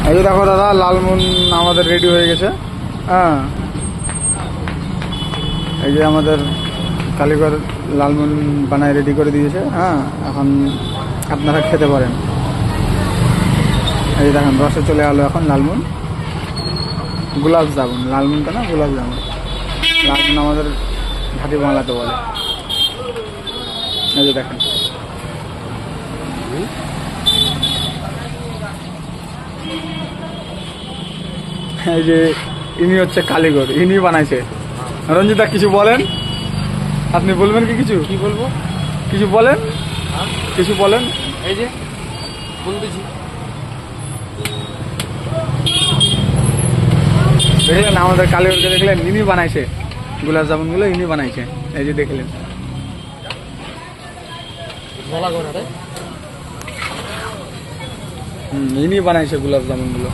এই যে দেখো দাদা, লালমোহন আমাদের রেডি হয়ে গেছে। হ্যাঁ, এই যে আমাদের কালীঘর লালমোহন বানায় রেডি করে দিয়েছে। হ্যাঁ, এখন আপনারা খেতে পারেন। এই দেখেন রসে চলে গেলো এখন লালমোহন। গোলাপ জামুন, লালমোহনটা না, গোলাপ জামুন। লালমোহন আমাদের ঘাটি বাংলাতে বলে। এই যে দেখেন, এই যে ইনি হচ্ছে কালীঘর, ইনি বানাইছে। রঞ্জিতা কিছু বলেন, আপনি বলবেন কি? কিছু কি বলবো? কিছু বলেন, কিছু বলেন। এই যে বলতেছি, দেখলেন আমাদের কালীঘরকে, দেখলেন ইনি বানাইছে গোলাপ জামুন গুলো, ইনি বানাইছে। এই যে দেখলেন, ইনি বানাইছে গোলাপ জামুন গুলো।